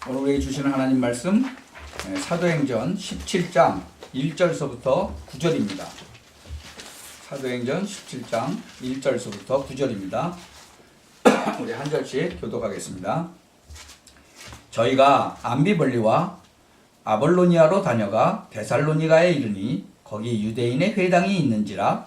오늘 우리에게 주시는 하나님 말씀 사도행전 17장 1절서부터 9절입니다. 사도행전 17장 1절서부터 9절입니다. 우리 한 절씩 교독하겠습니다. 저희가 암비벌리와 아볼로니아로 다녀가 데살로니가에 이르니 거기 유대인의 회당이 있는지라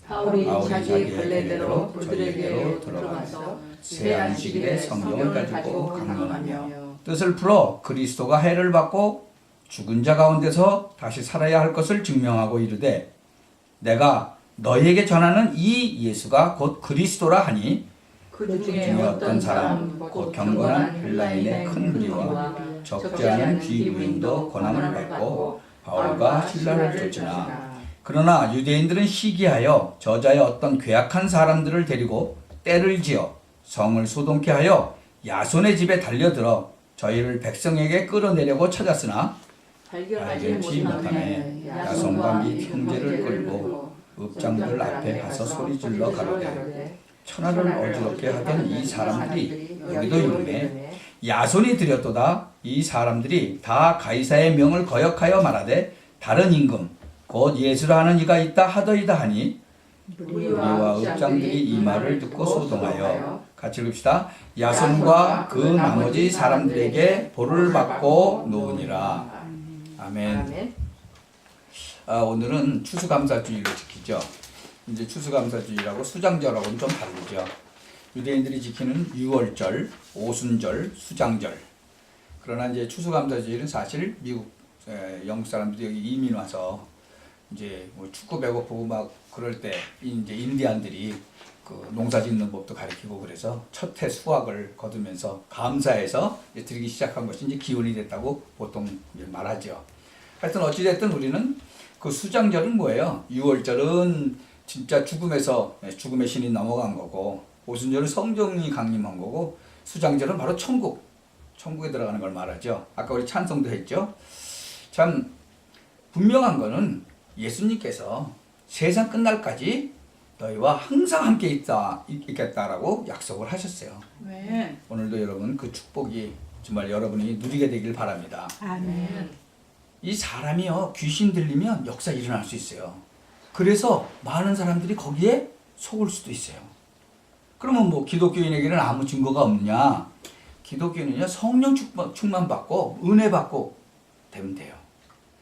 바울이 자기의 본래대로 그들에게로 들어가서 새 안식일에 성경을 가지고 강론하며 뜻을 풀어 그리스도가 해를 받고 죽은 자 가운데서 다시 살아야 할 것을 증명하고 이르되 내가 너희에게 전하는 이 예수가 곧 그리스도라 하니 그 중에 어떤 사람 곧 경건한 헬라인의 큰 무리와 적지 않은 귀부인도 권함을 받고 바울과 실라를 쫓으나 그러나 유대인들은 시기하여 저자의 어떤 괴악한 사람들을 데리고 때를 지어 성을 소동케 하여 야손의 집에 달려들어 저희를 백성에게 끌어내려고 찾았으나 발견치 못하매 야손과 및 형제를 끌고 읍장들 앞에 가서 소리질러 가로되 천하를 어지럽게 하던 이 사람들이 여기도 이르매 야손이 들였도다. 이 사람들이 다 가이사의 명을 거역하여 말하되 다른 임금 곧 예수라 하는 이가 있다 하더이다 하니 우리와 읍장들이 이 말을 듣고 소동하여 같이 읽읍시다. 야손과 그 나머지 사람들에게 벌을 받고 노으니라. 아멘. 오늘은 추수감사주의를 지키죠. 이제 추수감사주의라고 수장절하고는 좀 다르죠. 유대인들이 지키는 유월절, 오순절, 수장절. 그러나 이제 추수감사주의는 사실 미국 영국 사람들이 여기 이민 와서 이제 뭐 축구 배고프고 막 그럴 때 이제 인디안들이 그 농사 짓는 법도 가르치고 그래서 첫 해 수확을 거두면서 감사해서 이제 드리기 시작한 것이 이제 기원이 됐다고 보통 이제 말하죠. 하여튼 어찌됐든 우리는 그 수장절은 뭐예요? 유월절은 진짜 죽음의 신이 넘어간 거고, 오순절은 성령이 강림한 거고, 수장절은 바로 천국에 들어가는 걸 말하죠. 아까 우리 찬송도 했죠. 참 분명한 거는 예수님께서 세상 끝날까지 너희와 항상 함께 있겠다라고 약속을 하셨어요. 네. 오늘도 여러분 그 축복이 정말 여러분이 누리게 되길 바랍니다. 아멘. 이 사람이요, 귀신 들리면 역사 일어날 수 있어요. 그래서 많은 사람들이 거기에 속을 수도 있어요. 그러면 뭐 기독교인에게는 아무 증거가 없느냐? 기독교인은요, 성령 충만 받고 은혜 받고 되면 돼요.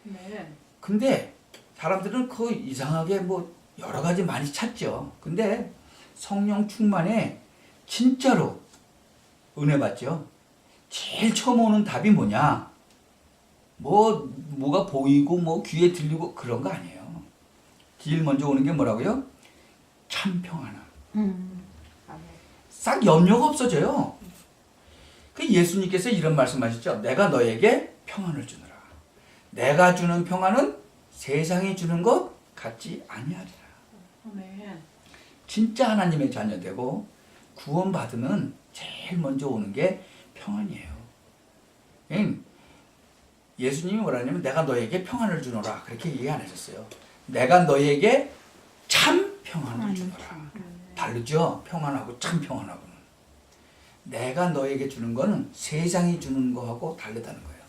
네. 근데 사람들은 그 이상하게 뭐 여러 가지 많이 찾죠. 근데 성령 충만에 진짜로 은혜 받죠. 제일 처음 오는 답이 뭐냐? 뭐가 보이고 뭐 귀에 들리고 그런 거 아니에요. 제일 먼저 오는 게 뭐라고요? 참 평안함. 싹 염려가 없어져요. 그 예수님께서 이런 말씀하셨죠. 내가 너에게 평안을 주노라. 내가 주는 평안은 세상이 주는 것 같지 아니하리라. 진짜 하나님의 자녀되고 구원받으면 제일 먼저 오는 게 평안이에요. 예수님이 뭐라냐면 내가 너에게 평안을 주노라 그렇게 얘기 안 하셨어요. 내가 너에게 참 평안을 주노라. 다르죠? 평안하고 참 평안하고는. 내가 너에게 주는 거는 세상이 주는 거하고 다르다는 거예요.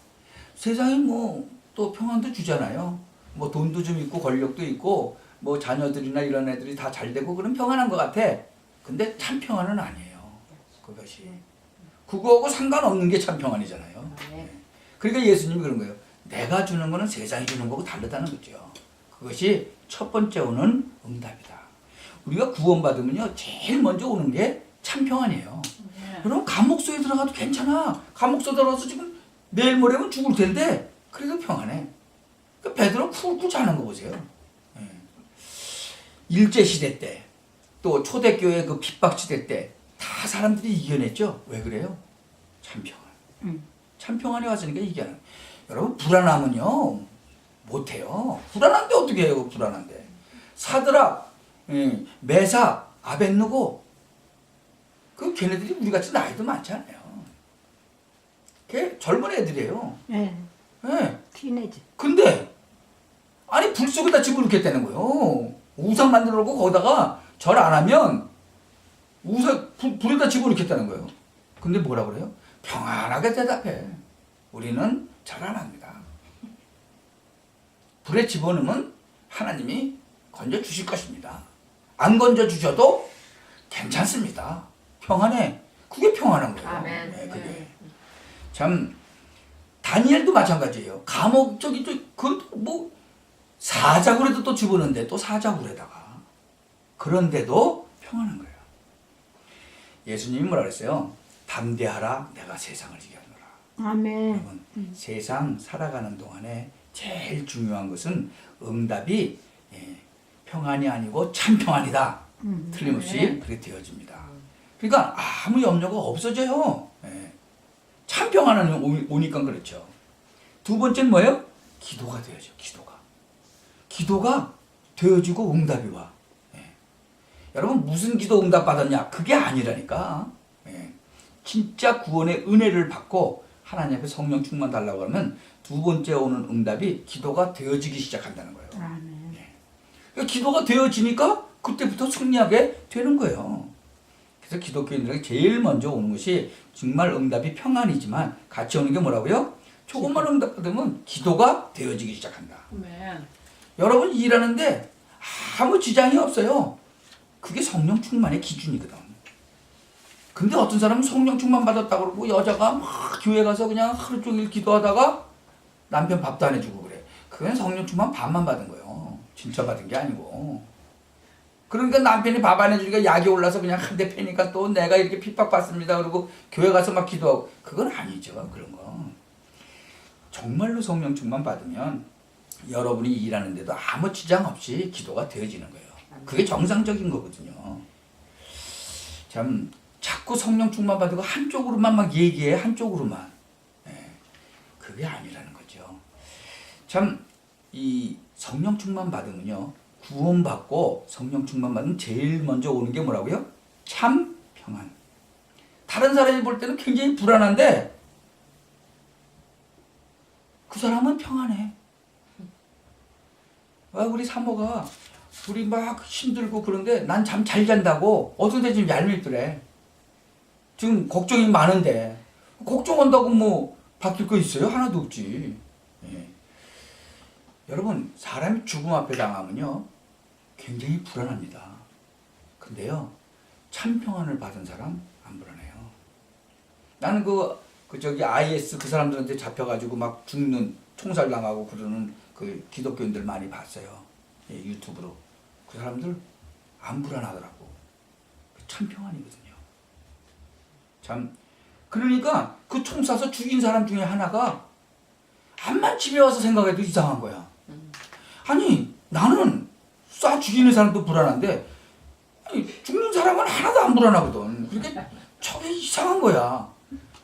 세상이 뭐 또 평안도 주잖아요. 뭐 돈도 좀 있고 권력도 있고 뭐 자녀들이나 이런 애들이 다 잘 되고 그럼 평안한 것 같아. 근데 참 평안은 아니에요. 그것이. 그거하고 상관없는 게 참 평안이잖아요. 그러니까 예수님이 그런 거예요. 내가 주는 거는 세상이 주는 거고 다르다는 거죠. 그것이 첫 번째 오는 응답이다. 우리가 구원받으면요, 제일 먼저 오는 게 참 평안이에요. 여러분, 감옥소에 들어가도 괜찮아. 감옥소 들어가서 지금 내일 모레면 죽을 텐데 그래도 평안해. 그 베드로 쿨쿨 자는 거 보세요. 일제시대 때, 또 초대교회 그 핍박시대 때 다 사람들이 이겨냈죠. 왜 그래요? 참 평안. 참 평안이 왔으니까 이겨내. 여러분, 불안하면요 못해요. 불안한데 어떻게 해요? 불안한데. 사드락, 메사, 아벳느고 그 걔네들이 우리같이 나이도 많지 않아요. 걔 젊은 애들이에요. 네. 네. 티네지. 근데 아니 불 속에다 집어넣겠다는 거예요. 우상 만들어 놓고 거기다가 절 안 하면 불에다 집어넣겠다는 거예요. 근데 뭐라 그래요? 평안하게 대답해. 우리는 잘 안 합니다. 불에 집어넣으면 하나님이 건져주실 것입니다. 안 건져주셔도 괜찮습니다. 평안해. 그게 평안한 거예요. 아멘. 네, 그게. 참 다니엘도 마찬가지예요. 감옥 뭐 사자굴에도 또 집어넣는데 또 사자굴에다가 그런데도 평안한 거예요. 예수님이 뭐라 그랬어요? 담대하라 내가 세상을 이겨노라. 아멘. 여러분 세상 살아가는 동안에 제일 중요한 것은 응답이 평안이 아니고 참 평안이다. 틀림없이 그렇게 되어집니다. 그러니까 아무 염려가 없어져요. 참 평안은 오니까 그렇죠. 두 번째는 뭐예요? 기도가 되어져. 기도가 되어지고 응답이 와. 여러분 무슨 기도 응답 받았냐? 그게 아니라니까. 진짜 구원의 은혜를 받고 하나님 앞에 성령 충만 달라고 하면 두 번째 오는 응답이 기도가 되어지기 시작한다는 거예요. 아멘. 그러니까 기도가 되어지니까 그때부터 승리하게 되는 거예요. 그래서 기독교인들에게 제일 먼저 오는 것이 정말 응답이 평안이지만 같이 오는 게 뭐라고요? 조금만 응답 받으면 기도가 되어지기 시작한다. 아멘. 여러분 일하는데 아무 지장이 없어요. 그게 성령 충만의 기준이거든. 근데 어떤 사람은 성령 충만 받았다고 그러고 여자가 막 교회 가서 그냥 하루 종일 기도하다가 남편 밥도 안 해주고 그래. 그건 성령 충만 반만 받은 거예요. 진짜 받은 게 아니고. 그러니까 남편이 밥 안 해주니까 약이 올라서 그냥 한 대 패니까 또 내가 이렇게 핍박받습니다. 그리고 교회 가서 막 기도하고. 그건 아니죠. 그런 거. 정말로 성령 충만 받으면 여러분이 일하는데도 아무 지장 없이 기도가 되어지는 거예요. 그게 정상적인 거거든요. 참 자꾸 성령 충만 받고 한쪽으로만 막 얘기해. 한쪽으로만. 그게 아니라는 거죠. 참 이 성령 충만 받으면요. 구원받고 성령 충만 받으면 제일 먼저 오는 게 뭐라고요? 참 평안. 다른 사람이 볼 때는 굉장히 불안한데 그 사람은 평안해. 우리 사모가 우리 막 힘들고 그런데 난 잠 잘 잔다고 어두운데 지금 얄밉더래. 지금 걱정이 많은데 걱정한다고 뭐 바뀔 거 있어요? 하나도 없지. 여러분 사람이 죽음 앞에 당하면요 굉장히 불안합니다. 근데요 참 평안을 받은 사람 안 불안해요. 나는 저기 IS 그 사람들한테 잡혀가지고 막 죽는 총살 당하고 그러는 그 기독교인들 많이 봤어요. 유튜브로. 그 사람들 안 불안하더라고. 참 평안이거든요. 참 그러니까 그 총 쏴서 죽인 사람 중에 하나가 암만 집에 와서 생각해도 이상한 거야. 아니 나는 쏴 죽이는 사람도 불안한데 아니, 죽는 사람은 하나도 안 불안하거든. 그러니까 저게 이상한 거야.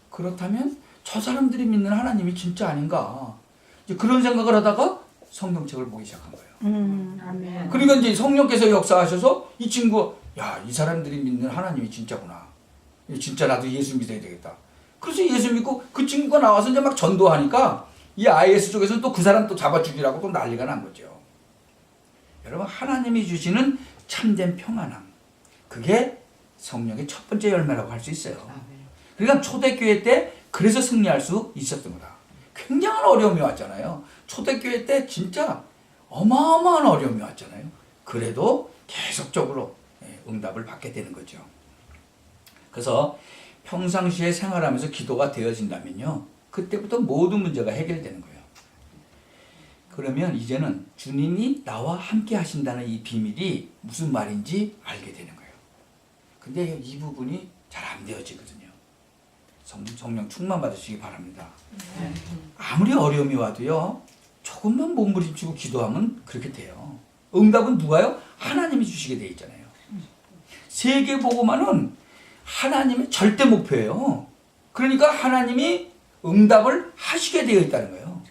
그렇다면 저 사람들이 믿는 하나님이 진짜 아닌가. 이제 그런 생각을 하다가 성경책을 보기 시작한 거예요. 아멘. 그러니까 이제 성령께서 역사하셔서 이 친구, 야, 이 사람들이 믿는 하나님이 진짜구나. 진짜 나도 예수 믿어야 되겠다. 그래서 예수 믿고 그 친구가 나와서 이제 막 전도하니까 이 IS 쪽에서는 또 그 사람 또 잡아 죽이라고 또 난리가 난 거죠. 여러분, 하나님이 주시는 참된 평안함. 그게 성령의 첫 번째 열매라고 할 수 있어요. 그러니까 초대교회 때 그래서 승리할 수 있었던 거다. 굉장한 어려움이 왔잖아요. 초대교회 때 진짜 어마어마한 어려움이 왔잖아요. 그래도 계속적으로 응답을 받게 되는 거죠. 그래서 평상시에 생활하면서 기도가 되어진다면요. 그때부터 모든 문제가 해결되는 거예요. 그러면 이제는 주님이 나와 함께 하신다는 이 비밀이 무슨 말인지 알게 되는 거예요. 근데 이 부분이 잘 안 되어지거든요. 성령 충만 받으시기 바랍니다. 아무리 어려움이 와도요. 조금만 몸부림치고 기도하면 그렇게 돼요. 응답은 누가요? 하나님이 주시게 돼 있잖아요. 세계복음화는 하나님의 절대 목표예요. 그러니까 하나님이 응답을 하시게 되어 있다는 거예요.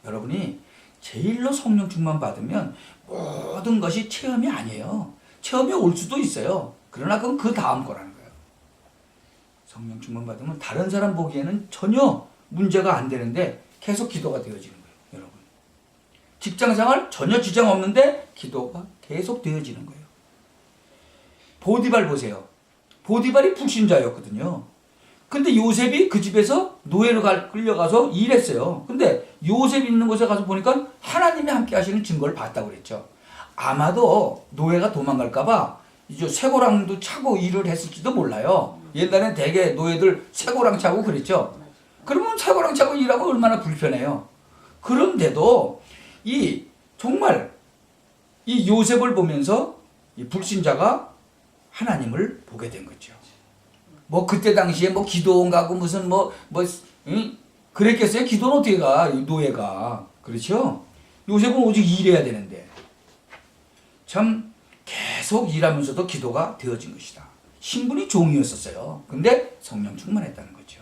여러분이 제일로 성령 충만 받으면 모든 것이 체험이 아니에요. 체험이 올 수도 있어요. 그러나 그건 그 다음 거라는 거예요. 성령 충만 받으면 다른 사람 보기에는 전혀 문제가 안 되는데 계속 기도가 되어지는 거예요. 여러분. 직장생활 전혀 지장 없는데 기도가 계속 되어지는 거예요. 보디발 보세요. 보디발이 불신자였거든요. 근데 요셉이 그 집에서 노예로 끌려가서 일했어요. 근데 요셉이 있는 곳에 가서 보니까 하나님이 함께 하시는 증거를 봤다고 그랬죠. 아마도 노예가 도망갈까봐 이제 쇠고랑도 차고 일을 했을지도 몰라요. 옛날엔 대개 노예들 쇠고랑 차고 그랬죠. 그러면 쇠고랑 차고 일하고 얼마나 불편해요. 그런데도 정말 이 요셉을 보면서 이 불신자가 하나님을 보게 된 거죠. 뭐 그때 당시에 뭐 기도원 가고 무슨 그랬겠어요? 기도는 어떻게 가? 노예가. 그렇죠? 요셉은 오직 일해야 되는데 참 계속 일하면서도 기도가 되어진 것이다. 신분이 종이었었어요. 근데 성령 충만했다는 거죠.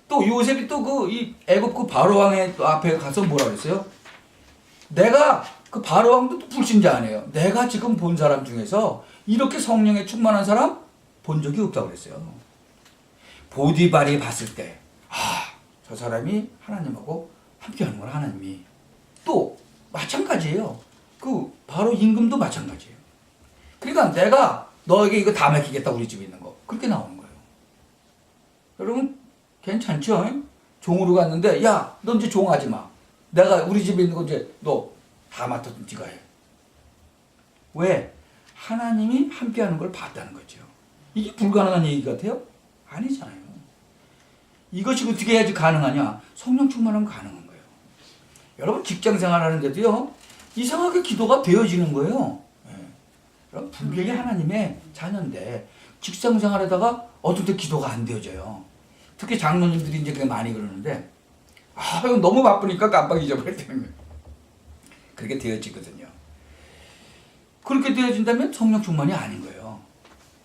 또 요셉이 또 이 애굽 바로 왕의 앞에 가서 뭐라 그랬어요? 내가 그 바로 왕도 또 불신자 아니에요. 내가 지금 본 사람 중에서 이렇게 성령에 충만한 사람 본 적이 없다고 그랬어요. 보디발이 봤을 때, 저 사람이 하나님하고 함께 하는구나, 하나님이. 또, 마찬가지예요. 바로 임금도 마찬가지예요. 그러니까 내가 너에게 이거 다 맡기겠다, 우리 집에 있는 거. 그렇게 나오는 거예요. 여러분, 괜찮죠? 종으로 갔는데, 야, 너 이제 종하지 마. 내가 우리 집에 있는 거 이제 너 다 맡아서 네가 해. 왜? 하나님이 함께 하는 걸 봤다는 거죠. 이게 불가능한 얘기 같아요? 아니잖아요. 이것이 어떻게 해야지 가능하냐? 성령 충만하면 가능한 거예요. 여러분 직장 생활하는데도요. 이상하게 기도가 되어지는 거예요. 여러분 분명히 하나님의 자녀인데 직장 생활하다가 어떤 때 기도가 안 되어져요. 특히 장로님들이 이제 그게 많이 그러는데 이거 너무 바쁘니까 깜빡 잊어버리는 거예요. 그렇게 되어지거든요. 그렇게 되어진다면 성령 충만이 아닌 거예요.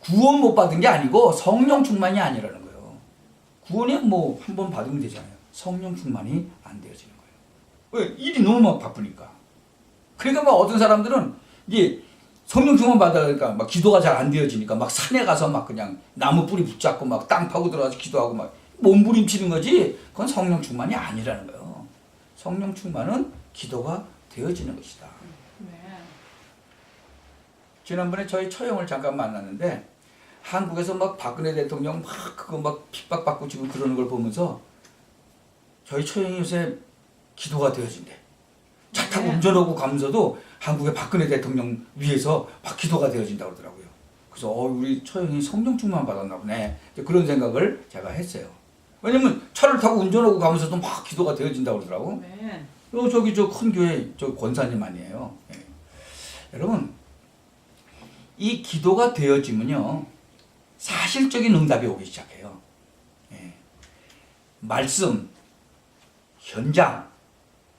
구원 못 받은 게 아니고 성령 충만이 아니라는 거예요. 구원이 뭐 한 번 받으면 되잖아요. 성령 충만이 안 되어지는 거예요. 왜? 일이 너무 막 바쁘니까. 그러니까 막 어떤 사람들은 이제 성령 충만 받으니까 막 기도가 잘 안 되어지니까 막 산에 가서 막 그냥 나무 뿌리 붙잡고 막 땅 파고 들어가서 기도하고 막 몸부림치는 거지. 그건 성령 충만이 아니라는 거예요. 성령 충만은 기도가 되어지는 것이다. 지난번에 저희 처형을 잠깐 만났는데 한국에서 막 박근혜 대통령 막 핍박받고 지금 그러는 걸 보면서 저희 처형이 요새 기도가 되어진대. 차 타고 운전하고 가면서도 한국의 박근혜 대통령 위해서 막 기도가 되어진다고 그러더라고요. 그래서 우리 처형이 성령 충만 받았나 보네. 그런 생각을 제가 했어요. 왜냐면 차를 타고 운전하고 가면서도 막 기도가 되어진다고 그러더라고. 저기 큰 교회 권사님 아니에요. 여러분 이 기도가 되어지면요 사실적인 응답이 오기 시작해요. 말씀, 현장,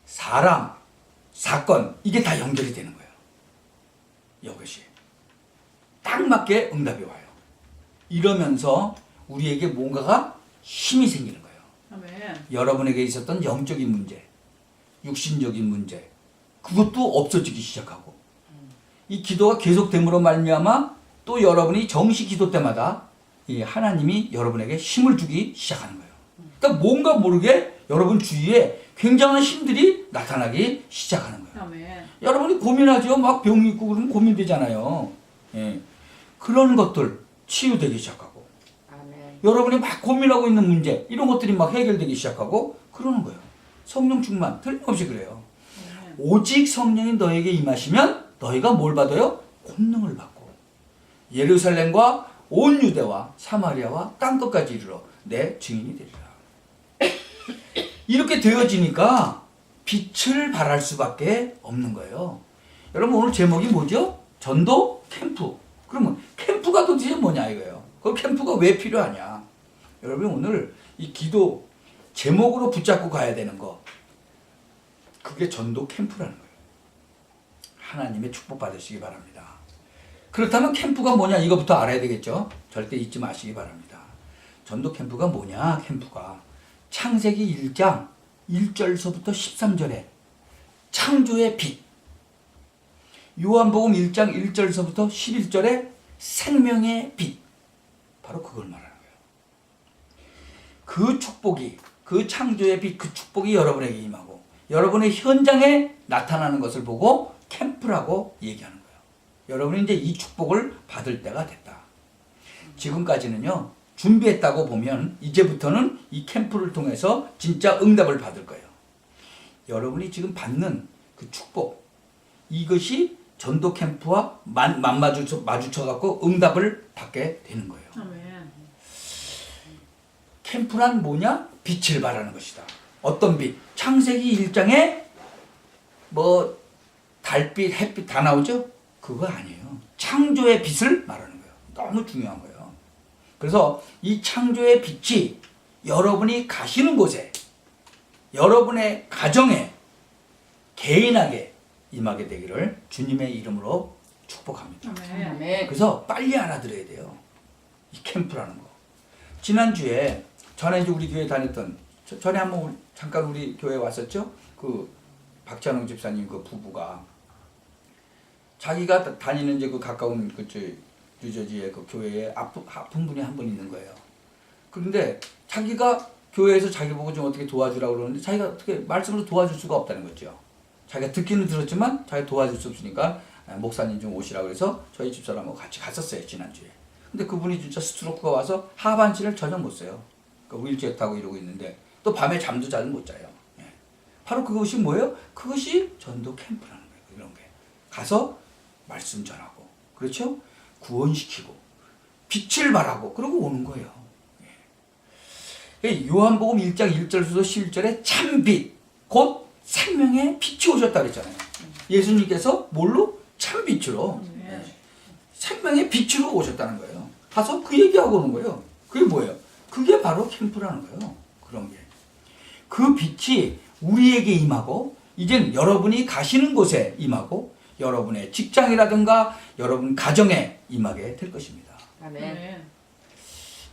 사람, 사건 이게 다 연결이 되는 거예요. 이것이 딱 맞게 응답이 와요. 이러면서 우리에게 뭔가가 힘이 생기는 거예요. 아멘. 여러분에게 있었던 영적인 문제, 육신적인 문제 그것도 없어지기 시작하고 이 기도가 계속됨으로 말미암아 또 여러분이 정시 기도 때마다 이 하나님이 여러분에게 힘을 주기 시작하는 거예요. 그러니까 뭔가 모르게 여러분 주위에 굉장한 힘들이 나타나기 시작하는 거예요. 아멘. 여러분이 고민하죠. 막 병이 있고 그러면 고민되잖아요. 그런 것들 치유되기 시작하고 아멘. 여러분이 막 고민하고 있는 문제 이런 것들이 막 해결되기 시작하고 그러는 거예요. 성령 충만 틀림없이 그래요. 오직 성령이 너에게 임하시면 너희가 뭘 받아요? 권능을 받고 예루살렘과 온 유대와 사마리아와 땅끝까지 이르러 내 증인이 되리라. 이렇게 되어지니까 빛을 발할 수밖에 없는 거예요. 여러분 오늘 제목이 뭐죠? 전도 캠프. 그러면 캠프가 도대체 뭐냐 이거예요. 그 캠프가 왜 필요하냐. 여러분 오늘 이 기도 제목으로 붙잡고 가야 되는 거 그게 전도 캠프라는 거예요. 하나님의 축복 받으시기 바랍니다. 그렇다면 캠프가 뭐냐 이거부터 알아야 되겠죠. 절대 잊지 마시기 바랍니다. 전도 캠프가 뭐냐. 캠프가 창세기 1장 1절서부터 13절에 창조의 빛, 요한복음 1장 1절서부터 11절에 생명의 빛, 바로 그걸 말하는 거예요. 그 축복이, 그 창조의 빛, 그 축복이 여러분에게 임하고 여러분의 현장에 나타나는 것을 보고 캠프라고 얘기하는 거예요. 여러분이 이제 이 축복을 받을 때가 됐다. 지금까지는요 준비했다고 보면 이제부터는 이 캠프를 통해서 진짜 응답을 받을 거예요. 여러분이 지금 받는 그 축복, 이것이 전도 캠프와 마주쳐갖고 응답을 받게 되는 거예요. 아멘. 캠프란 뭐냐? 빛을 발하는 것이다. 어떤 빛? 창세기 1장에 뭐 달빛, 햇빛 다 나오죠? 그거 아니에요. 창조의 빛을 말하는 거예요. 너무 중요한 거예요. 그래서 이 창조의 빛이 여러분이 가시는 곳에, 여러분의 가정에, 개인에게 임하게 되기를 주님의 이름으로 축복합니다. 아멘. 아멘. 그래서 빨리 알아들어야 돼요. 이 캠프라는 거. 지난주에 전에 이제 우리 교회 다녔던, 전에 한번 잠깐 우리 교회 왔었죠? 그 박찬웅 집사님 그 부부가 자기가 다니는 이제 그 가까운 뉴저지의 그 교회에 아픈 분이 한 분 있는 거예요. 그런데 자기가 교회에서 자기 보고 좀 어떻게 도와주라고 그러는데 자기가 어떻게 말씀으로 도와줄 수가 없다는 거죠. 자기가 듣기는 들었지만 자기가 도와줄 수 없으니까 목사님 좀 오시라고 해서 저희 집사람하고 같이 갔었어요, 지난주에. 근데 그분이 진짜 스트로크가 와서 하반신을 전혀 못 써요. 그러니까 휠체어 타고 이러고 있는데 또 밤에 잠도 잘 못 자요. 예. 바로 그것이 뭐예요? 그것이 전도 캠프라는 거예요. 이런 게. 가서 말씀 전하고, 그렇죠? 구원시키고, 빛을 발하고, 그러고 오는 거예요. 예. 요한복음 1장 1절에서 11절에 참빛, 곧 생명의 빛이 오셨다 그랬잖아요. 예수님께서 뭘로? 참빛으로. 예. 생명의 빛으로 오셨다는 거예요. 가서 그 얘기하고 오는 거예요. 그게 뭐예요? 그게 바로 캠프라는 거예요. 그런 게. 그 빛이 우리에게 임하고, 이젠 여러분이 가시는 곳에 임하고, 여러분의 직장이라든가 여러분 가정에 임하게 될 것입니다. 아멘.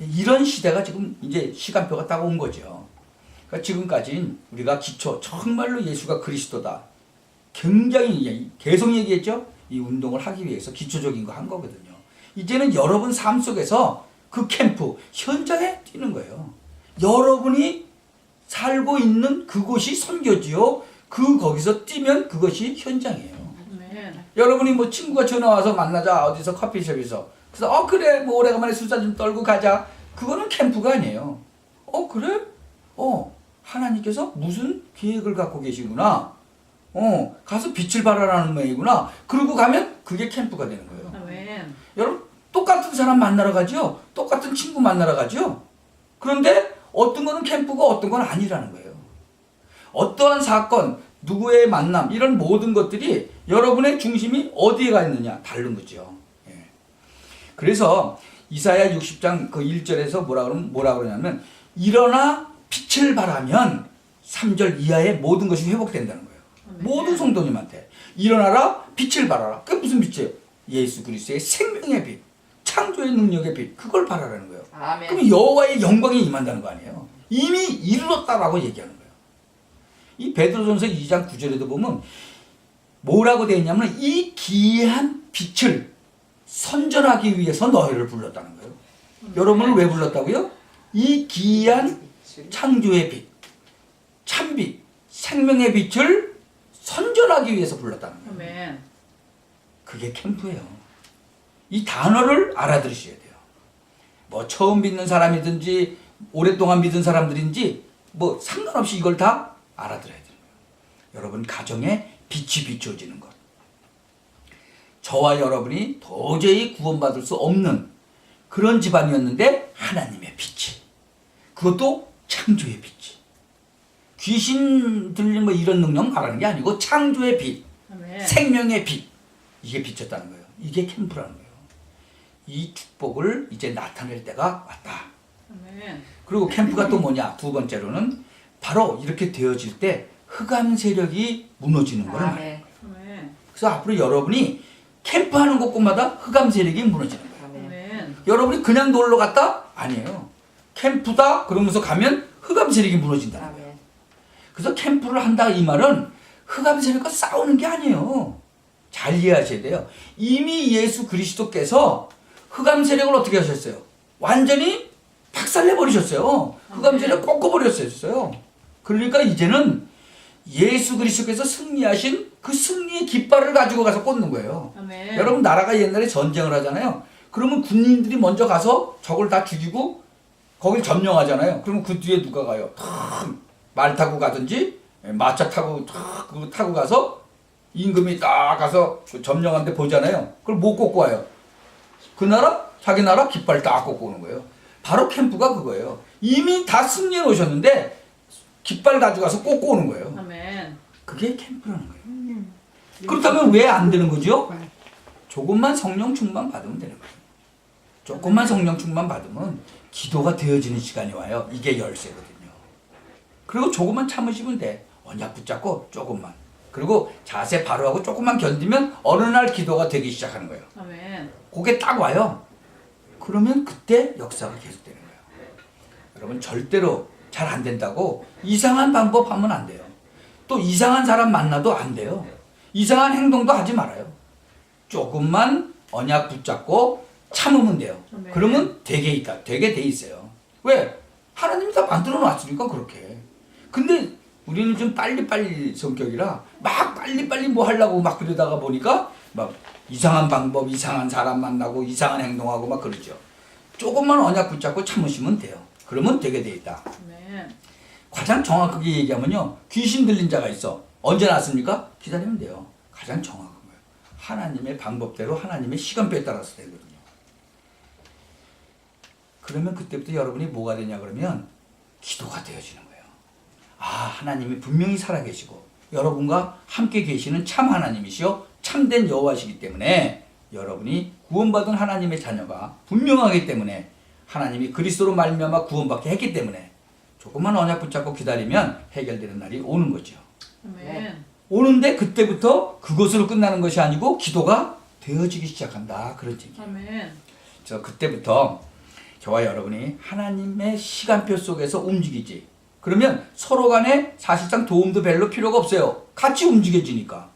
이런 시대가 지금 이제 시간표가 딱 온 거죠. 그러니까 지금까지는 우리가 기초, 정말로 예수가 그리스도다. 굉장히 계속 얘기했죠? 이 운동을 하기 위해서 기초적인 거 한 거거든요. 이제는 여러분 삶 속에서 그 캠프, 현장에 뛰는 거예요. 여러분이 살고 있는 그곳이 선교지요. 거기서 뛰면 그것이 현장이에요. 여러분이 뭐 친구가 전화 와서 만나자, 어디서 커피숍에서. 그래서 그래, 뭐 오래간만에 수다 좀 떨고 가자. 그거는 캠프가 아니에요. 그래? 하나님께서 무슨 계획을 갖고 계시구나. 가서 빛을 발하라는 모양이구나. 그러고 가면 그게 캠프가 되는 거예요. 아멘. 여러분, 똑같은 사람 만나러 가죠. 똑같은 친구 만나러 가죠. 그런데 어떤 거는 캠프고 어떤 건 아니라는 거예요. 어떠한 사건, 누구의 만남, 이런 모든 것들이 여러분의 중심이 어디에 가 있느냐 다른 거죠. 예. 그래서 이사야 60장 그 1절에서 뭐라 그러냐면, 일어나 빛을 발하면 3절 이하의 모든 것이 회복된다는 거예요. 모든 성도님한테 일어나라, 빛을 발하라. 그게 무슨 빛이에요? 예수 그리스도의 생명의 빛, 창조의 능력의 빛, 그걸 발하라는 거예요. 아멘. 그럼 여호와의 영광이 임한다는 거 아니에요. 이미 이르렀다라고 얘기하는 거예요. 이 베드로전서 2장 9절에도 보면 뭐라고 되어 있냐면, 이 기이한 빛을 선전하기 위해서 너희를 불렀다는 거예요. 여러분을 왜 불렀다고요? 이 기이한 창조의 빛, 참빛, 생명의 빛을 선전하기 위해서 불렀다는 거예요. 아멘. 그게 캠프예요. 이 단어를 알아들으셔야 돼요. 뭐 처음 믿는 사람이든지 오랫동안 믿은 사람들인지 뭐 상관없이 이걸 다 알아들어야 돼요. 여러분 가정에 빛이 비춰지는 것. 저와 여러분이 도저히 구원받을 수 없는 그런 집안이었는데 하나님의 빛이, 그것도 창조의 빛이. 귀신 들린 뭐 이런 능력 말하는 게 아니고 창조의 빛, 아멘. 생명의 빛, 이게 비쳤다는 거예요. 이게 캠프라는 거예요. 이 축복을 이제 나타낼 때가 왔다. 아멘. 그리고 캠프가 또 뭐냐? 두 번째로는 바로 이렇게 되어질 때 흑암 세력이 무너지는 걸 말해요. 아멘. 아멘. 그래서 앞으로 여러분이 캠프하는 곳곳마다 흑암 세력이 무너지는 거예요. 아멘. 아멘. 여러분이 그냥 놀러 갔다? 아니에요. 캠프다 그러면서 가면 흑암 세력이 무너진다는 거예요. 아멘. 그래서 캠프를 한다 이 말은 흑암 세력과 싸우는 게 아니에요. 잘 이해하셔야 돼요. 이미 예수 그리스도께서 흑암 세력을 어떻게 하셨어요? 완전히 박살내 버리셨어요. 흑암 세력 꺾어버렸어요. 그러니까 이제는 예수 그리스도께서 승리하신 그 승리의 깃발을 가지고 가서 꽂는 거예요. 아멘. 여러분 나라가 옛날에 전쟁을 하잖아요. 그러면 군인들이 먼저 가서 적을 다 죽이고 거길 점령하잖아요. 그러면 그 뒤에 누가 가요? 말 타고 가든지 마차 타고 그거 타고 가서 임금이 딱 가서 그 점령한 데 보잖아요. 그걸 못 꽂고 와요. 그 나라 자기 나라 깃발 딱 꽂고 오는 거예요. 바로 캠프가 그거예요. 이미 다 승리해 오셨는데 깃발 가져가서 꽂고 오는 거예요. 아멘. 그게 캠프라는 거예요. 그렇다면 왜 안 되는 거죠? 조금만 성령 충만 받으면 되는 거예요. 조금만 성령 충만 받으면 기도가 되어지는 시간이 와요. 이게 열쇠거든요. 그리고 조금만 참으시면 돼. 언약 붙잡고 조금만. 그리고 자세 바로 하고 조금만 견디면 어느 날 기도가 되기 시작하는 거예요. 아멘. 그게 딱 와요. 그러면 그때 역사가 계속되는 거예요. 여러분 절대로 잘 안 된다고 이상한 방법 하면 안 돼요. 또 이상한 사람 만나도 안 돼요. 이상한 행동도 하지 말아요. 조금만 언약 붙잡고 참으면 돼요. 아멘. 그러면 되게 돼 있어요. 왜? 하나님이 다 만들어 놨으니까 그렇게. 근데 우리는 좀 빨리빨리 성격이라 막 빨리빨리 뭐 하려고 막 그러다가 보니까 막 이상한 방법, 이상한 사람 만나고 이상한 행동하고 막 그러죠. 조금만 언약 붙잡고 참으시면 돼요. 그러면 되게 돼 있다. 아멘. 가장 정확하게 얘기하면요. 귀신 들린 자가 있어. 언제 났습니까? 기다리면 돼요. 가장 정확한 거예요. 하나님의 방법대로 하나님의 시간표에 따라서 되거든요. 그러면 그때부터 여러분이 뭐가 되냐 그러면 기도가 되어지는 거예요. 아, 하나님이 분명히 살아계시고 여러분과 함께 계시는 참 하나님이시요 참된 여호와시기 때문에 여러분이 구원받은 하나님의 자녀가 분명하기 때문에 하나님이 그리스도로 말미암아 구원받게 했기 때문에 조금만 언약 붙잡고 기다리면 해결되는 날이 오는 거죠. 아멘. 오는데 그때부터 그것으로 끝나는 것이 아니고 기도가 되어지기 시작한다. 그런 얘기예요. 아멘. 저 그때부터 저와 여러분이 하나님의 시간표 속에서 움직이지. 그러면 서로 간에 사실상 도움도 별로 필요가 없어요. 같이 움직여지니까.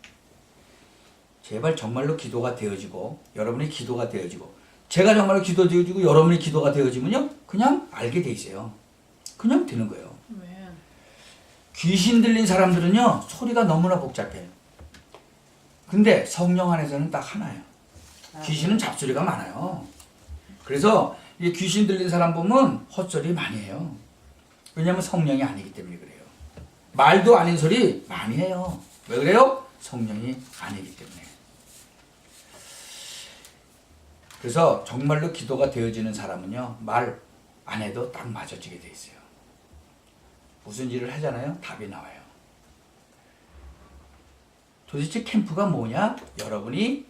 제발 정말로 기도가 되어지고 여러분의 기도가 되어지고 제가 정말로 기도 되어지고 여러분의 기도가 되어지면요. 그냥 알게 돼 있어요. 그냥 되는 거예요. 아멘. 귀신 들린 사람들은요. 소리가 너무나 복잡해요. 근데 성령 안에서는 딱 하나예요. 귀신은 잡소리가 많아요. 그래서 이 귀신 들린 사람 보면 헛소리 많이 해요. 왜냐하면 성령이 아니기 때문에 그래요. 말도 아닌 소리 많이 해요. 왜 그래요? 성령이 아니기 때문에. 그래서 정말로 기도가 되어지는 사람은요. 말 안 해도 딱 맞아지게 돼 있어요. 무슨 일을 하잖아요. 답이 나와요. 도대체 캠프가 뭐냐? 여러분이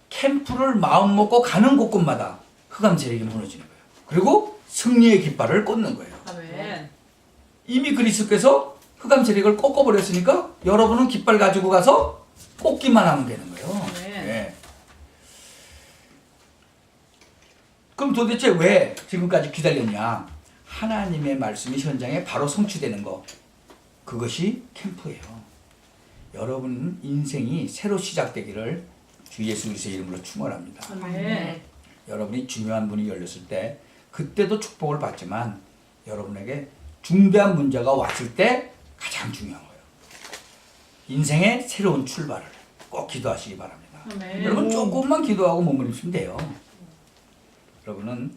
캠프를 마음 먹고 가는 곳곳마다 흑암 세력이 무너지는 거예요. 그리고 승리의 깃발을 꽂는 거예요. 아멘. 이미 그리스도께서 흑암 세력을 꺾어버렸으니까 여러분은 깃발 가지고 가서 꽂기만 하면 되는 거예요. 네. 그럼 도대체 왜 지금까지 기다렸냐? 하나님의 말씀이 현장에 바로 성취되는 거. 그것이 캠프예요. 여러분 인생이 새로 시작되기를 주 예수 그리스도의 이름으로 축원합니다. 아멘. 여러분이 중요한 문이 열렸을 때 그때도 축복을 받지만 여러분에게 중대한 문제가 왔을 때 가장 중요한 거예요. 인생의 새로운 출발을 꼭 기도하시기 바랍니다. 아멘. 여러분 조금만 기도하고 머무르시면 돼요. 여러분은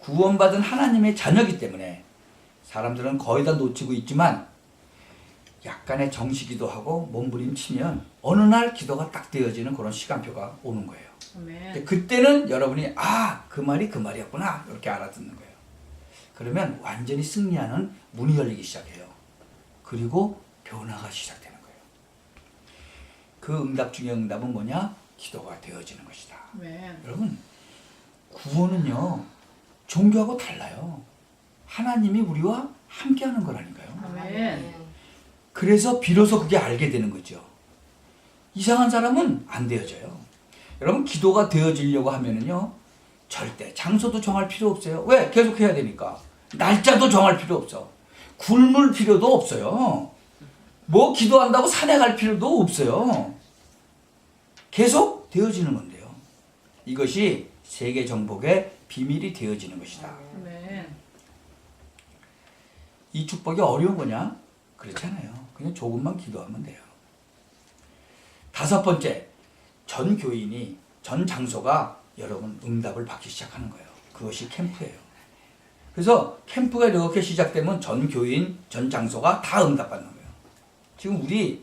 구원받은 하나님의 자녀이기 때문에 사람들은 거의 다 놓치고 있지만 약간의 정시기도 하고 몸부림치면 어느 날 기도가 딱 되어지는 그런 시간표가 오는 거예요. 아멘. 그때는 여러분이 그 말이 그 말이었구나 이렇게 알아듣는 거예요. 그러면 완전히 승리하는 문이 열리기 시작해요. 그리고 변화가 시작되는 거예요. 그 응답 중에 응답은 뭐냐? 기도가 되어지는 것이다. 아멘. 여러분 구원은요 종교하고 달라요. 하나님이 우리와 함께하는 거라니까요. 아멘. 그래서 비로소 그게 알게 되는 거죠. 이상한 사람은 안 되어져요. 여러분 기도가 되어지려고 하면은요 절대 장소도 정할 필요 없어요. 왜? 계속 해야 되니까. 날짜도 정할 필요 없어. 굶을 필요도 없어요. 뭐 기도한다고 산에 갈 필요도 없어요. 계속 되어지는 건데요. 이것이 세계 정복의 비밀이 되어지는 것이다. 아멘. 이 축복이 어려운 거냐? 그렇지 않아요. 그냥 조금만 기도하면 돼요. 다섯 번째, 전 교인이 전 장소가 여러분 응답을 받기 시작하는 거예요. 그것이 캠프예요. 그래서 캠프가 이렇게 시작되면 전 교인, 전 장소가 다 응답받는 거예요. 지금 우리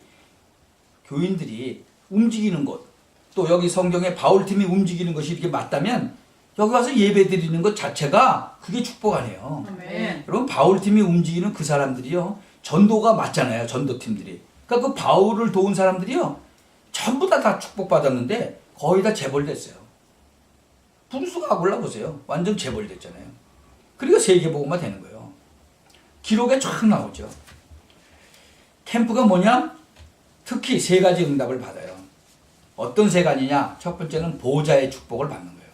교인들이 움직이는 곳, 또 여기 성경에 바울팀이 움직이는 것이 이렇게 맞다면 여기 와서 예배 드리는 것 자체가 그게 축복 아니에요. 아멘. 여러분 바울팀이 움직이는 그 사람들이요. 전도가 맞잖아요. 전도팀들이. 그러니까 그 바울을 도운 사람들이요. 전부 다 축복받았는데 거의 다 재벌됐어요. 분수가 골라보세요. 완전 재벌됐잖아요. 그러니까 세계복음화 되는 거예요. 기록에 쫙 나오죠. 캠프가 뭐냐? 특히 3가지 응답을 받아요. 어떤 3가지냐? 첫 번째는 보호자의 축복을 받는 거예요.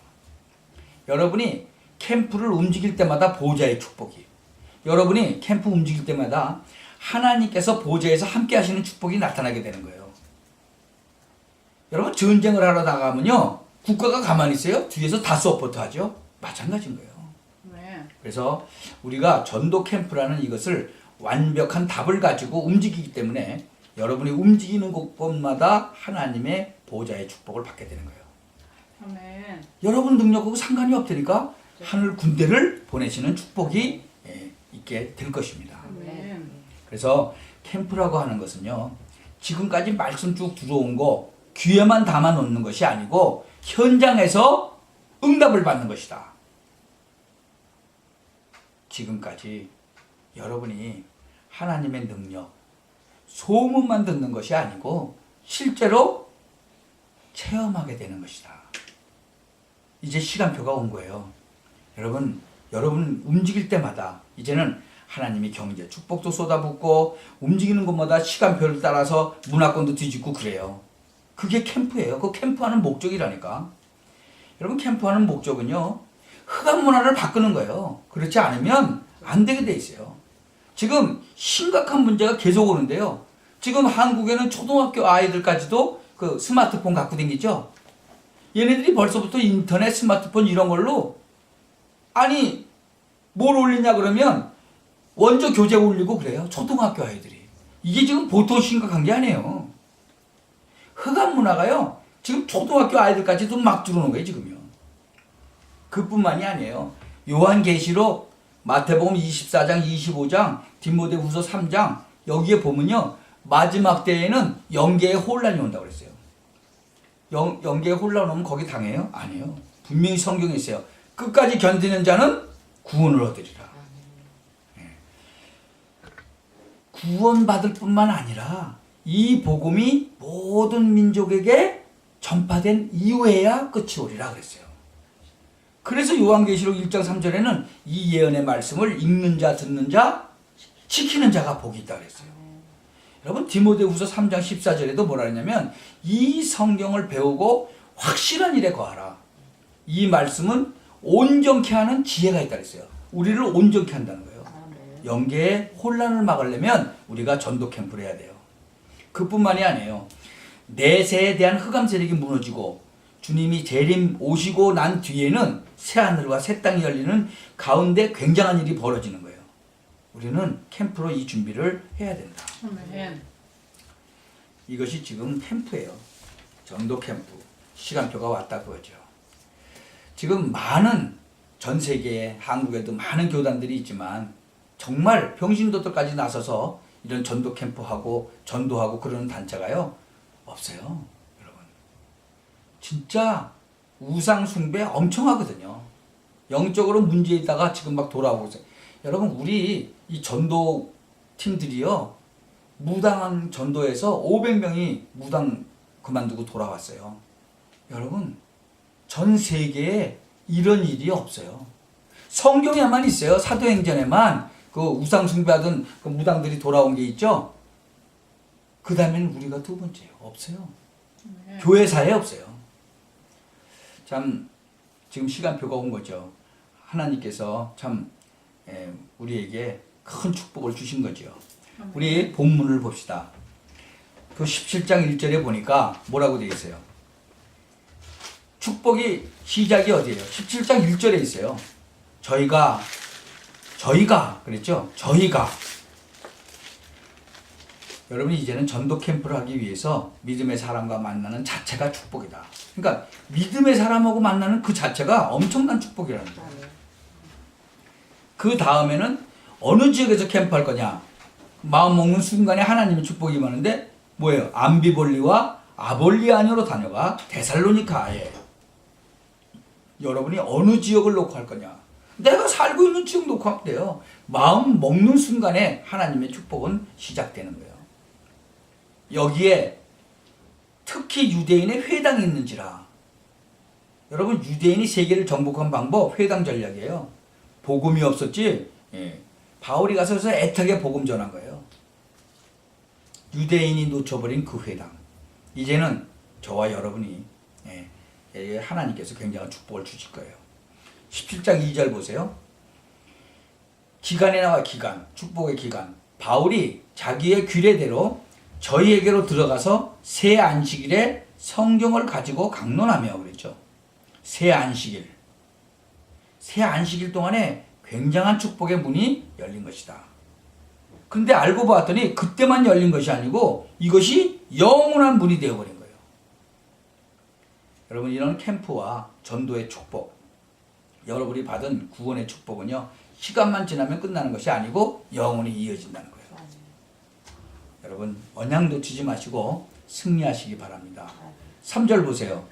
여러분이 캠프를 움직일 때마다 보호자의 축복이, 여러분이 캠프 움직일 때마다 하나님께서 보호자에서 함께 하시는 축복이 나타나게 되는 거예요. 여러분 전쟁을 하러 나가면요. 국가가 가만히 있어요? 뒤에서 다 서포트 하죠? 마찬가지인 거예요. 아멘. 그래서 우리가 전도 캠프라는 이것을 완벽한 답을 가지고 움직이기 때문에 여러분이 움직이는 곳마다 하나님의 보호자의 축복을 받게 되는 거예요. 아멘. 여러분 능력하고 상관이 없으니까 하늘 군대를 보내시는 축복이 있게 될 것입니다. 아멘. 그래서 캠프라고 하는 것은요. 지금까지 말씀 쭉 들어온 거 귀에만 담아 놓는 것이 아니고 현장에서 응답을 받는 것이다. 지금까지 여러분이 하나님의 능력, 소문만 듣는 것이 아니고 실제로 체험하게 되는 것이다. 이제 시간표가 온 거예요. 여러분 움직일 때마다 이제는 하나님이 경제, 축복도 쏟아붓고 움직이는 곳마다 시간표를 따라서 문화권도 뒤집고 그래요. 그게 캠프예요. 그 캠프하는 목적이라니까. 여러분 캠프하는 목적은요. 흑암 문화를 바꾸는 거예요. 그렇지 않으면 안 되게 돼 있어요. 지금 심각한 문제가 계속 오는데요. 지금 한국에는 초등학교 아이들까지도 그 스마트폰 갖고 다니죠. 얘네들이 벌써부터 인터넷, 스마트폰 이런 걸로 아니 뭘 올리냐 그러면 원조 교재 올리고 그래요. 초등학교 아이들이. 이게 지금 보통 심각한 게 아니에요. 흑암 문화가요. 지금 초등학교 아이들까지도 막 들어오는 거예요. 지금요. 그뿐만이 아니에요. 요한계시록, 마태복음 24장, 25장, 디모데후서 3장 여기에 보면요. 마지막 때에는 영계의 혼란이 온다고 그랬어요. 영계의 혼란 오면 거기 당해요? 아니에요. 분명히 성경에 있어요. 끝까지 견디는 자는 구원을 얻으리라. 구원받을 뿐만 아니라 이 복음이 모든 민족에게 전파된 이후에야 끝이 오리라 그랬어요. 그래서 요한계시록 1장 3절에는 이 예언의 말씀을 읽는 자, 듣는 자, 지키는 자가 복이 있다 그랬어요. 여러분 디모데후서 3장 14절에도 뭐라 했냐면 이 성경을 배우고 확실한 일에 거하라. 이 말씀은 온전케 하는 지혜가 있다 그랬어요. 우리를 온전케 한다는 거예요. 영계의 혼란을 막으려면 우리가 전도 캠프를 해야 돼요. 그뿐만이 아니에요. 내세에 대한 흑암 세력이 무너지고 주님이 재림 오시고 난 뒤에는 새하늘과 새 땅이 열리는 가운데 굉장한 일이 벌어지는 거예요. 우리는 캠프로 이 준비를 해야 된다. 아멘. 이것이 지금 캠프예요. 전도 캠프. 시간표가 왔다 그거죠. 지금 많은 전 세계에 한국에도 많은 교단들이 있지만 정말 병신도들까지 나서서 이런 전도 캠프하고 전도하고 그러는 단체가요 없어요. 여러분 진짜 우상 숭배 엄청 하거든요. 영적으로 문제 있다가 지금 막 돌아오고 있어요. 여러분 우리 이 전도 팀들이요 무당한 전도에서 500명이 무당 그만두고 돌아왔어요. 여러분 전 세계에 이런 일이 없어요. 성경에만 있어요. 사도행전에만 그 우상 숭배하던 그 무당들이 돌아온 게 있죠. 그 다음에는 우리가 두 번째예요. 없어요. 네. 교회사에 없어요. 참 지금 시간표가 온 거죠. 하나님께서 참 우리에게 큰 축복을 주신 거죠. 우리 본문을 봅시다. 그 17장 1절에 보니까 뭐라고 되어 있어요? 축복이 시작이 어디예요? 17장 1절에 있어요. 저희가 그랬죠? 저희가 여러분 이제는 전도 캠프를 하기 위해서 믿음의 사람과 만나는 자체가 축복이다. 그러니까 믿음의 사람하고 만나는 그 자체가 엄청난 축복이라는 거예요. 그 다음에는 어느 지역에서 캠프할 거냐? 마음 먹는 순간에 하나님의 축복이 임하는데 뭐예요? 암비볼리와 아볼리아니로 다녀가 데살로니가에. 여러분이 어느 지역을 놓고 할 거냐? 내가 살고 있는 지역 놓고 하면 돼요. 마음 먹는 순간에 하나님의 축복은 시작되는 거예요. 여기에 특히 유대인의 회당이 있는지라. 여러분, 유대인이 세계를 정복한 방법 회당 전략이에요. 복음이 없었지. 바울이 가서 애타게 복음 전한 거예요. 유대인이 놓쳐버린 그 회당. 이제는 저와 여러분이 하나님께서 굉장한 축복을 주실 거예요. 17장 2절 보세요. 기간에 나와 기간, 축복의 기간. 바울이 자기의 규례대로 저희에게로 들어가서 새 안식일에 성경을 가지고 강론하며 그랬죠. 새 안식일. 새 안식일 동안에 굉장한 축복의 문이 열린 것이다. 그런데 알고 봤더니 그때만 열린 것이 아니고 이것이 영원한 문이 되어버린 거예요. 여러분, 이런 캠프와 전도의 축복, 여러분이 받은 구원의 축복은요, 시간만 지나면 끝나는 것이 아니고 영원히 이어진다는 거예요. 여러분, 언약 놓치지 마시고 승리하시기 바랍니다. 3절 보세요.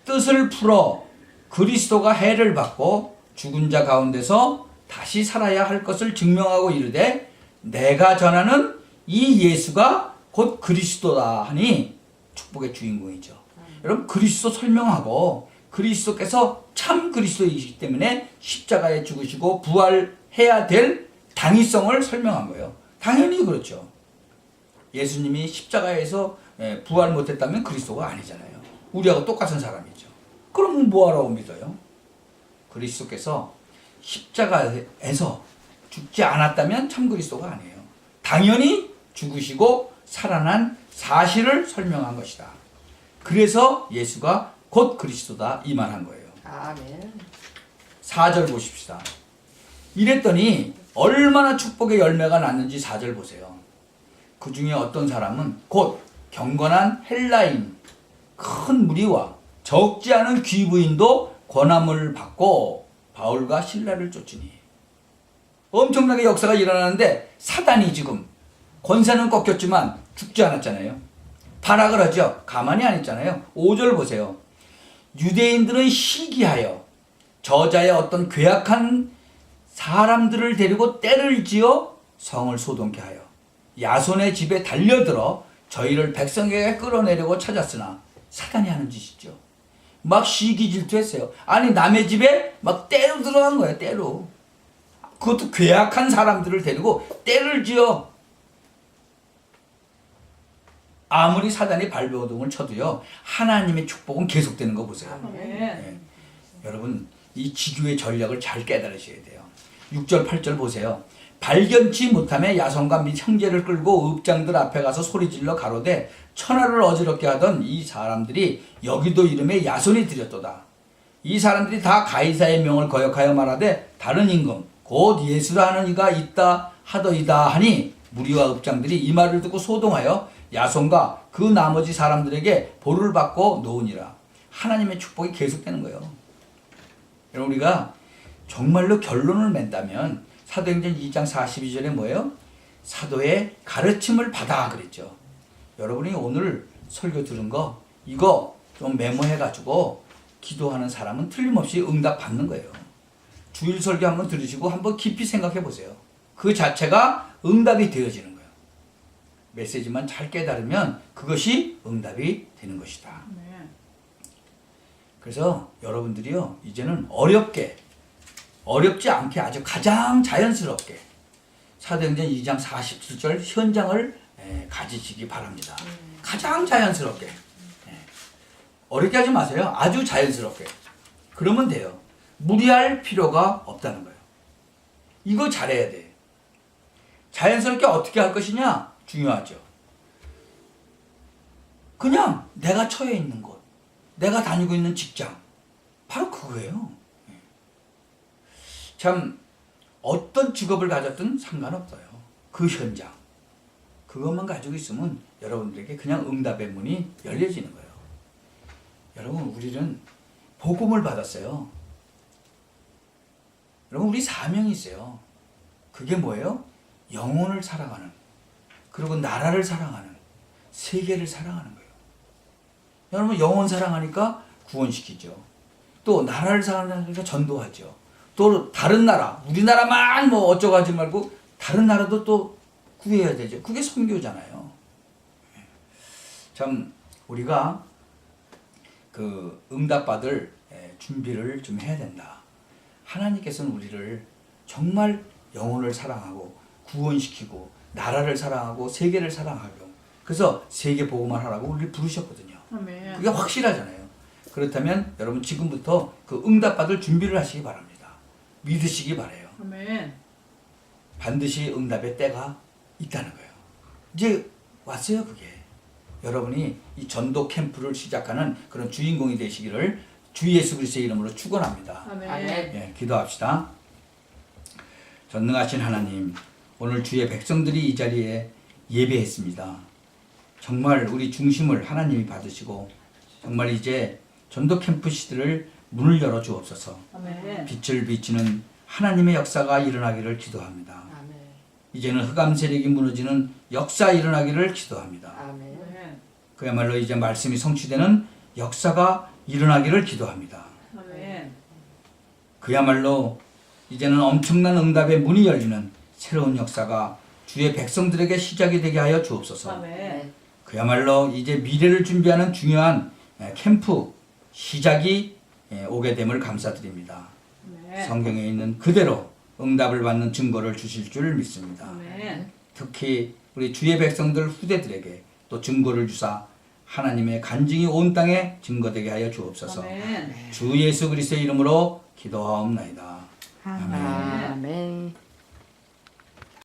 뜻을 풀어 그리스도가 해를 받고 죽은 자 가운데서 다시 살아야 할 것을 증명하고 이르되 내가 전하는 이 예수가 곧 그리스도다 하니 축복의 주인공이죠. 여러분, 그리스도 설명하고 그리스도께서 참 그리스도이기 때문에 십자가에 죽으시고 부활해야 될 당위성을 설명한 거예요. 당연히 그렇죠. 예수님이 십자가에서 부활 못했다면 그리스도가 아니잖아요. 우리하고 똑같은 사람이죠. 그럼 뭐하라고 믿어요? 그리스도께서 십자가에서 죽지 않았다면 참 그리스도가 아니에요. 당연히 죽으시고 살아난 사실을 설명한 것이다. 그래서 예수가 곧 그리스도다 이 말한 거예요. 아멘. 4절 보십시다. 이랬더니 얼마나 축복의 열매가 났는지 4절 보세요. 그 중에 어떤 사람은 곧 경건한 헬라인 큰 무리와 적지 않은 귀부인도 권함을 받고 바울과 실라를 쫓으니. 엄청나게 역사가 일어나는데 사단이 지금 권세는 꺾였지만 죽지 않았잖아요. 발악을 하죠. 가만히 안 있잖아요. 5절 보세요. 유대인들은 시기하여 저자의 어떤 괴악한 사람들을 데리고 때를 지어 성을 소동케 하여 야손의 집에 달려들어 저희를 백성에게 끌어내려고 찾았으나 사단이 하는 짓이죠. 막 시기 질투했어요. 아니, 남의 집에 막 때로 들어간 거예요. 때로. 그것도 괴악한 사람들을 데리고 때를 지어. 아무리 사단이 발버둥을 쳐도요, 하나님의 축복은 계속되는 거 보세요. 아멘. 여러분, 이 지교의 전략을 잘 깨달으셔야 돼요. 6절 8절 보세요. 발견치 못하며 야손과 및 형제를 끌고 읍장들 앞에 가서 소리질러 가로되 천하를 어지럽게 하던 이 사람들이 여기도 이름에 야손이 들였도다. 이 사람들이 다 가이사의 명을 거역하여 말하되 다른 임금 곧 예수라 하는 이가 있다 하더이다 하니 무리와 읍장들이 이 말을 듣고 소동하여 야손과 그 나머지 사람들에게 벌을 받고 놓으니라. 하나님의 축복이 계속되는 거예요. 여러분, 우리가 정말로 결론을 낸다면 사도행전 2장 42절에 뭐예요? 사도의 가르침을 받아 그랬죠. 여러분이 오늘 설교 들은 거 이거 좀 메모해가지고 기도하는 사람은 틀림없이 응답 받는 거예요. 주일 설교 한번 들으시고 한번 깊이 생각해 보세요. 그 자체가 응답이 되어지는 거예요. 메시지만 잘 깨달으면 그것이 응답이 되는 것이다. 아멘. 그래서 여러분들이요, 이제는 어렵지 않게 아주 가장 자연스럽게 사도행전 2장 47절 현장을 가지시기 바랍니다. 가장 자연스럽게. 어렵게 하지 마세요. 아주 자연스럽게. 그러면 돼요. 무리할 필요가 없다는 거예요. 이거 잘해야 돼. 자연스럽게 어떻게 할 것이냐? 중요하죠. 그냥 내가 처해 있는 곳, 내가 다니고 있는 직장, 바로 그거예요. 참 어떤 직업을 가졌든 상관없어요. 그 현장, 그것만 가지고 있으면 여러분들에게 그냥 응답의 문이 열려지는 거예요. 여러분, 우리는 복음을 받았어요. 여러분, 우리 사명이 있어요. 그게 뭐예요? 영혼을 사랑하는, 그리고 나라를 사랑하는, 세계를 사랑하는 거예요. 여러분 영혼 사랑하니까 구원시키죠. 또 나라를 사랑하니까 전도하죠. 또 다른 나라, 우리나라만 뭐 어쩌고 하지 말고 다른 나라도 또 구해야 되죠. 그게 선교잖아요. 참 우리가 그 응답받을 준비를 좀 해야 된다. 하나님께서는 우리를 정말 영혼을 사랑하고 구원시키고 나라를 사랑하고 세계를 사랑하고 그래서 세계 복음을 하라고 우리를 부르셨거든요. 아멘. 그게 확실하잖아요. 그렇다면 여러분 지금부터 그 응답받을 준비를 하시기 바랍니다. 믿으시기 바라요. 아멘. 반드시 응답의 때가 있다는 거예요. 이제 왔어요 그게. 여러분이 이 전도 캠프를 시작하는 그런 주인공이 되시기를 주 예수 그리스도의 이름으로 축원합니다. 아멘. 예, 기도합시다. 전능하신 하나님, 오늘 주의 백성들이 이 자리에 예배했습니다. 정말 우리 중심을 하나님이 받으시고 정말 이제 전도 캠프 시대를 문을 열어 주옵소서. 아멘. 빛을 비추는 하나님의 역사가 일어나기를 기도합니다. 아멘. 이제는 흑암 세력이 무너지는 역사 일어나기를 기도합니다. 아멘. 아멘. 그야말로 이제 말씀이 성취되는 역사가 일어나기를 기도합니다. 아멘. 그야말로 이제는 엄청난 응답의 문이 열리는 새로운 역사가 주의 백성들에게 시작이 되게 하여 주옵소서. 아멘. 그야말로 이제 미래를 준비하는 중요한 캠프 시작이 오게 됨을 감사드립니다. 아멘. 성경에 있는 그대로 응답을 받는 증거를 주실 줄 믿습니다. 아멘. 특히 우리 주의 백성들 후대들에게 또 증거를 주사 하나님의 간증이 온 땅에 증거되게 하여 주옵소서. 아멘. 주 예수 그리스도의 이름으로 기도하옵나이다. 아멘. 아멘.